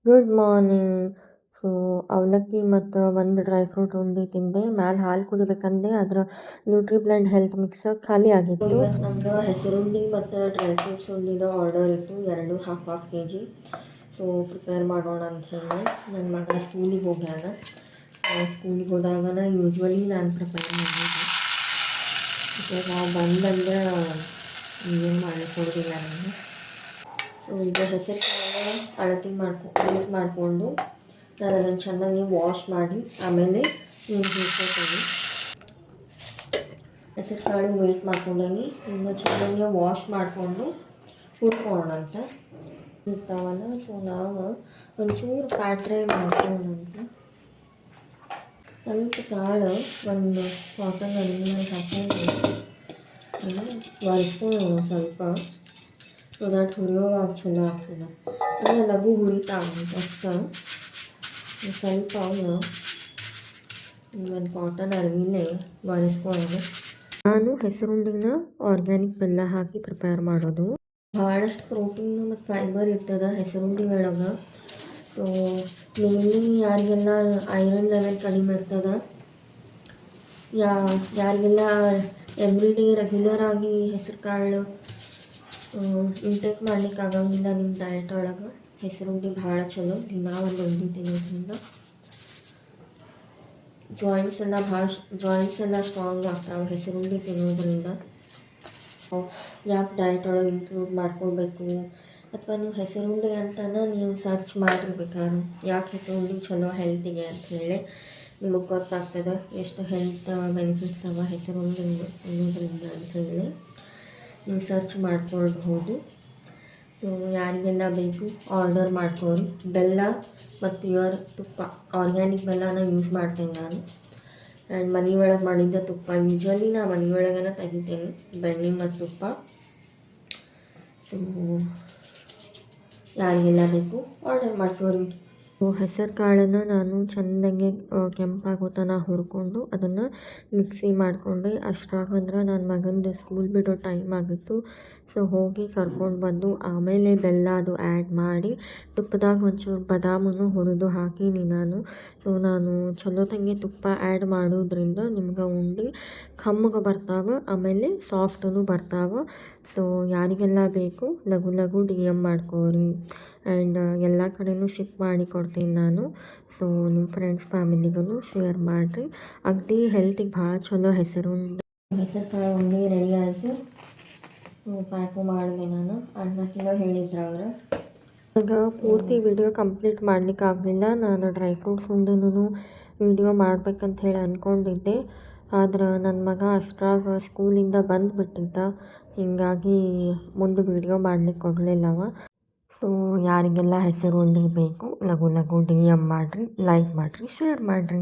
Good morning. So ಅವಲಕ್ಕಿ ಮತ್ತು ಒಂದು ಡ್ರೈ ಫ್ರೂಟ್ ಉಂಡೆ ತಿಂದೆ. ಮ್ಯಾಲೆ ಹಾಲು ಕುಡಿಬೇಕಂದೆ, ಅದರ ನ್ಯೂಟ್ರಿಬ್ಲೆಂಡ್ ಹೆಲ್ತ್ ಮಿಕ್ಸ್ ಖಾಲಿ ಆಗಿತ್ತು. ಇವತ್ತು ನಮ್ದು ಹೆಸರುಂಡಿ ಮತ್ತು ಡ್ರೈ ಫ್ರೂಟ್ಸ್ ಉಂಡಿದ ಆರ್ಡರ್ ಇತ್ತು, ಎರಡು ಹಾಫ್ kg. ಸೊ ಪ್ರಿಪೇರ್ ಮಾಡೋಣ ಅಂತ ಹೇಳಿ ನನ್ನ ಮಗ ಸ್ಕೂಲಿಗೆ ಹೋಗ್ಯಾನ. ಸ್ಕೂಲಿಗೆ ಹೋದಾಗ ಯೂಶ್ವಲಿ ನಾನು ಪ್ರಿಪೇರ್ ಮಾಡಿದ್ದೆ. ಬಿಕಾಸ್ ನಾವು ಬಂದಂದ್ರೆ ಏನು ಮಾಡಿಕೊಡೋದಿಲ್ಲ ನನಗೆ. ಸೊ ಈಗ ಹೆಸರು ಕಾಳು ಅಳತೆ ಯೂಸ್ ಮಾಡಿಕೊಂಡು ನಾನು ಅದನ್ನು ಚೆನ್ನಾಗಿ ವಾಶ್ ಮಾಡಿ ಆಮೇಲೆ ನೀರು ಹಾಕ್ಕೊತೀನಿ. ಹೆಸರು ಕಾಳು ವೇಸ್ಟ್ ಮಾಡ್ಕೊಂಡೇನಿ. ಇನ್ನು ಚೆನ್ನಾಗಿ ವಾಶ್ ಮಾಡಿಕೊಂಡು ಹುರ್ಕೊಳ್ಳೋಣ ಅಂತ ಇರ್ತಾವಲ್ಲ. ಸೊ ನಾವು ಒಂಚೂರು ಪ್ಯಾಟ್ರೆ ಮಾಡ್ಕೊಳ್ಳೋಣಂತ. ಸ್ವಲ್ಪ ಕಾಳು ಒಂದು ಕಾಟನ್ ಅರಿವಿನಲ್ಲಿ ಹಾಕೊಂಡು ಒರೆಸ್ಕೊಳ್ಳೋಣ ಸ್ವಲ್ಪ. ಸೊ ದಟ್ ಹುರಿಯೋವಾಗ ಚಲೋ ಆಗ್ತದೆ. ಅಂದರೆ ಲಘು ಹುರಿತಾವೆ ಅಷ್ಟು. ಸ್ವಲ್ಪ ಒಂದು ಕಾಟನ್ ಅರಿವಿಲೇ ಒರೆಸ್ಕೊಳ್ಳೋದು. ನಾನು ಹೆಸರುಂಡಿನ ಆರ್ಗ್ಯಾನಿಕ್ ಬೆಲ್ಲ ಹಾಕಿ ಪ್ರಿಪೇರ್ ಮಾಡೋದು. ಭಾಳಷ್ಟು ಪ್ರೋಟೀನ್ ಮತ್ತು ಫೈಬರ್ ಇರ್ತದೆ ಹೆಸರುಂಡಿ ಒಳಗೆ. ಸೊ ಮೇನ್ಲಿ ಯಾರಿಗೆಲ್ಲ ಐರನ್ ಲೆವೆಲ್ ಕಡಿಮೆ ಇರ್ತದೆ, ಯಾರಿಗೆಲ್ಲ ಎವ್ರಿಡೇ ರೆಗ್ಯುಲರ್ ಆಗಿ ಹೆಸರು ಕಾಳು ಇಂಟೇಕ್ ಮಾಡ್ಲಿಕ್ಕೆ ಆಗಂಗಿಲ್ಲ ನಿಮ್ಮ ಡಯಟ್ ಒಳಗೆ, ಹೆಸರುಂಡಿ ಭಾಳ ಚಲೋ. ದಿನ ಒಂದು ಉಂಡೆ ತಿನ್ನೋದ್ರಿಂದ ಜಾಯಿಂಟ್ಸ್ ಎಲ್ಲ ಸ್ಟ್ರಾಂಗ್ ಆಗ್ತಾವೆ ಹೆಸರುಂಡಿ ತಿನ್ನೋದ್ರಿಂದ. ಯಾಕೆ ಡಯಟ್ ಒಳಗೆ ಇನ್ಕ್ಲೂಡ್ ಮಾಡ್ಕೊಳ್ಬೇಕು, ಅಥವಾ ನೀವು ಹೆಸರುಂಡಿ ಅಂತಲೇ ನೀವು ಸರ್ಚ್ ಮಾಡಿರ್ಬೇಕಾದ್ರೆ ಯಾಕೆ ಹೆಸರುಂಡಿ ಚಲೋ ಹೆಲ್ತಿಗೆ ಅಂತ ಹೇಳಿ ನಿಮಗೆ ಗೊತ್ತಾಗ್ತದೆ ಎಷ್ಟು ಹೆಲ್ತ್ ಬೆನಿಫಿಟ್ಸ್ ಅವ ಹೆಸರುಂಡಿ ತಿನ್ನೋದ್ರಿಂದ ಅಂತ ಹೇಳಿ ನೀವು ಸರ್ಚ್ ಮಾಡ್ಕೊಳ್ಬಹುದು. ಸೊ ಯಾರಿಗೆಲ್ಲ ಬೇಕು ಆರ್ಡರ್ ಮಾಡ್ಕೊಳ್ಳಿ. ಬೆಲ್ಲ ಮತ್ತು ಪ್ಯೂರ್ ತುಪ್ಪ, ಆರ್ಗ್ಯಾನಿಕ್ ಬೆಲ್ಲನ ಯೂಸ್ ಮಾಡ್ತೇನೆ ನಾನು. ಆ್ಯಂಡ್ ಮನೆ ಒಳಗೆ ಮಾಡಿದ್ದ ತುಪ್ಪ, ಯೂಶ್ವಲಿ ನಾ ಮನೆ ಒಳಗೇ ತೆಗಿತೇನೆ ಬೆಣ್ಣೆ ಮತ್ತು ತುಪ್ಪ. ಸೊ ಯಾರಿಗೆಲ್ಲ ಬೇಕು ಆರ್ಡರ್ ಮಾಡ್ಕೊಳ್ಳಿ. ಹೆಸರು ಕಾಳನ್ನು ನಾನು ಚೆಂದಾಗಿ ಕೆಂಪಾಗೋ ತನಕ ಹುರ್ಕೊಂಡು ಅದನ್ನು ಮಿಕ್ಸಿ ಮಾಡಿಕೊಂಡೆ. ಅಷ್ಟಾಗಂದ್ರೆ ನನ್ನ ಮಗಂದು ಸ್ಕೂಲ್ ಬಿಡೋ ಟೈಮ್ ಆಗಿತ್ತು. ಸೊ ಹೋಗಿ ಕರ್ಕೊಂಡು ಬಂದು ಆಮೇಲೆ ಬೆಲ್ಲ ಅದು ಆ್ಯಡ್ ಮಾಡಿ ತುಪ್ಪದಾಗ ಒಂಚೂರು ಬಾದಾಮನ್ನು ಹುರಿದು ಹಾಕೀನಿ ನಾನು. ಸೊ ನಾನು ಚಲೋದಂಗೆ ತುಪ್ಪ ಆ್ಯಡ್ ಮಾಡೋದ್ರಿಂದ ನಿಮ್ಗೆ ಉಂಡೆ ಕಮ್ಮಗೆ ಬರ್ತಾವೆ, ಆಮೇಲೆ ಸಾಫ್ಟೂ ಬರ್ತಾವೆ. ಸೊ ಯಾರಿಗೆಲ್ಲ ಬೇಕು ಲಘು DM ಮಾಡ್ಕೋರಿ. ಆ್ಯಂಡ್ ಎಲ್ಲ ಕಡೆಯೂ ಶಿಪ್ ಮಾಡಿ ಕೊಡ್ತೀನಿ ನಾನು. ಸೊ ನಿಮ್ಮ ಫ್ರೆಂಡ್ಸ್ ಫ್ಯಾಮಿಲಿಗೂ ಶೇರ್ ಮಾಡಿರಿ. ಅಗದಿ ಹೆಲ್ತಿಗೆ ಭಾಳ ಚಲೋ ಹೆಸರು ಕಾಳು ಉಂಡೆ ರೆಡಿ ಆಯಿತು. ಪ್ಯಾಕು ಮಾಡಿದೆ ನಾನು. 1/2 ಕಿಲೋ ಹೇಳಿದ್ರು ಅವರು. ಈಗ ಪೂರ್ತಿ ವಿಡಿಯೋ ಕಂಪ್ಲೀಟ್ ಮಾಡ್ಲಿಕ್ಕೆ ಆಗಲಿಲ್ಲ. ನಾನು ಡ್ರೈ ಫ್ರೂಟ್ಸ್ ಉಂಡೆನೂ ವಿಡಿಯೋ ಮಾಡ್ಬೇಕಂತ ಹೇಳಿ ಅಂದ್ಕೊಂಡಿದ್ದೆ. ಆದ್ರೆ ನನ್ನ ಮಗ ಅಷ್ಟ್ರಾಗ ಸ್ಕೂಲಿಂದ ಬಂದುಬಿಟ್ಟಿದ್ದ, ಹೀಗಾಗಿ ಮುಂದೆ ವಿಡಿಯೋ ಮಾಡ್ಲಿಕ್ಕೆ ಕೊಡಲಿಲ್ಲವ. ಸೊ ಯಾರಿಗೆಲ್ಲ ಹೆಸರುಂಡಿ ಬೇಕು ಲಘು DM ಮಾಡಿರಿ, ಲೈಕ್ ಮಾಡಿರಿ, ಶೇರ್ ಮಾಡಿರಿ.